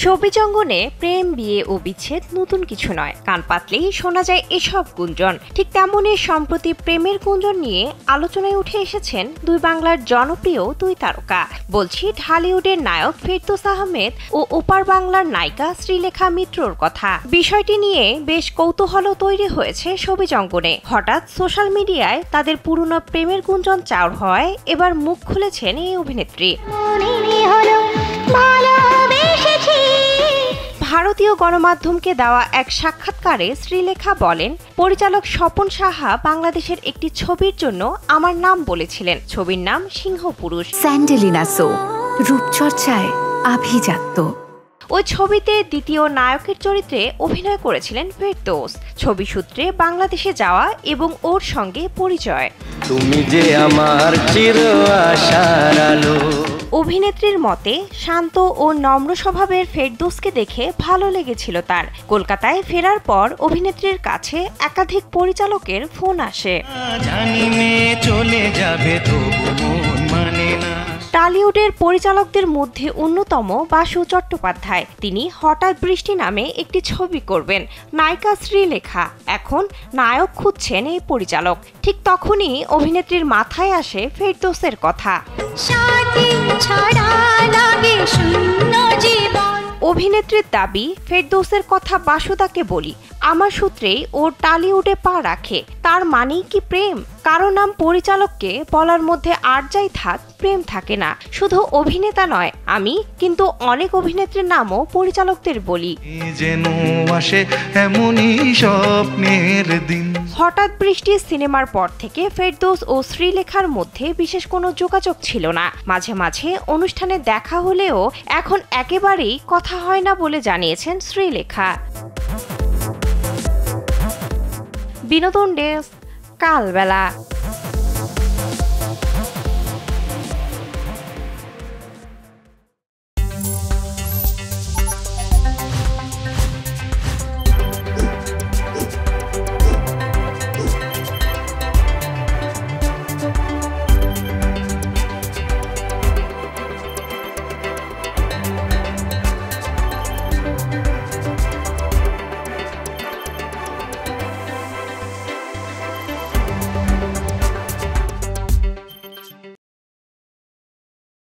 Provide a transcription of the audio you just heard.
Showbiz অঙ্গনে প্রেম, বিয়ে ও বিচ্ছেদ নতুন কিছু নয়। কান পাতলেই শোনা যায় এসব গুঞ্জন। ঠিক তেমনই সম্প্রতি প্রেমের গুঞ্জন নিয়ে আলোচনায় উঠে এসেছেন দুই বাংলার জনপ্রিয় দুই তারকা। বলছি ঢালিউডের নায়ক ফেরদৌস আহমেদ ও ওপার বাংলার নায়িকা শ্রীলেখা মিত্রর কথা। বিষয়টি নিয়ে বেশ কৌতূহল তৈরি হয়েছে শোবিজ অঙ্গনে। হঠাৎ সোশ্যাল মিডিয়ায় তাদের পুরনো প্রেমের গুঞ্জন চাউর হওয়ায় এবার মুখ খুলেছেন এই অভিনেত্রী। ভারতীয় গণমাধ্যমকে দেওয়া এক সাক্ষাৎকারে শ্রীলেখা বলেন, পরিচালক স্বপন সাহা বাংলাদেশের একটি ছবির জন্য আমার নাম বলেছিলেন। ছবির নাম সিংহপুরুষ। স্যান্ডেলিনা সো, রূপচর্চায় আভিজাত্য। ওই ছবিতে দ্বিতীয় নায়কের চরিত্রে অভিনয় করেছিলেন ফেরদৌস। ছবি সূত্রে বাংলাদেশে যাওয়া এবং ওর সঙ্গে পরিচয়। তুমি যে আমার চির আশার আলো। অভিনেত্রীর মতে শান্ত ও নম্র স্বভাবের ফেরদৌসকে দেখে ভালো লেগেছিল তার। কলকাতায় ফেরার পর অভিনেত্রীর কাছে একাধিক পরিচালকের ফোন আসে। টলিউডের পরিচালকদের মধ্যে অন্যতম বাসু চট্টোপাধ্যায়। তিনি হঠাৎ বৃষ্টি নামে একটি ছবি করবেন। নায়িকা শ্রীলেখা, এখন নায়ক খুঁজছেন এই পরিচালক। ঠিক তখনই অভিনেত্রীর মাথায় আসে ফেরদৌসের কথা। অভিনেত্রীর দাবি, ফেরদৌসের কথা বাসুদাকে বলি, আমার সূত্রেই ও টলিউডে পা রাখে। তার মানেই কি প্রেম? কারো নাম পরিচালককে বলার মধ্যে আর যাই থাক, প্রেম থাকে না। শুধু অভিনেতা নয়, আমি কিন্তু অনেক অভিনেত্রীর নামও পরিচালকদের বলি। হঠাৎ বৃষ্টি সিনেমার পর থেকে ফেরদৌস ও শ্রীলেখার মধ্যে বিশেষ কোনো যোগাযোগ ছিল না। মাঝে মাঝে অনুষ্ঠানে দেখা হলেও এখন একেবারেই কথা হয় না বলে জানিয়েছেন শ্রীলেখা। বিনোদন ডেস্ক, কালবেলা।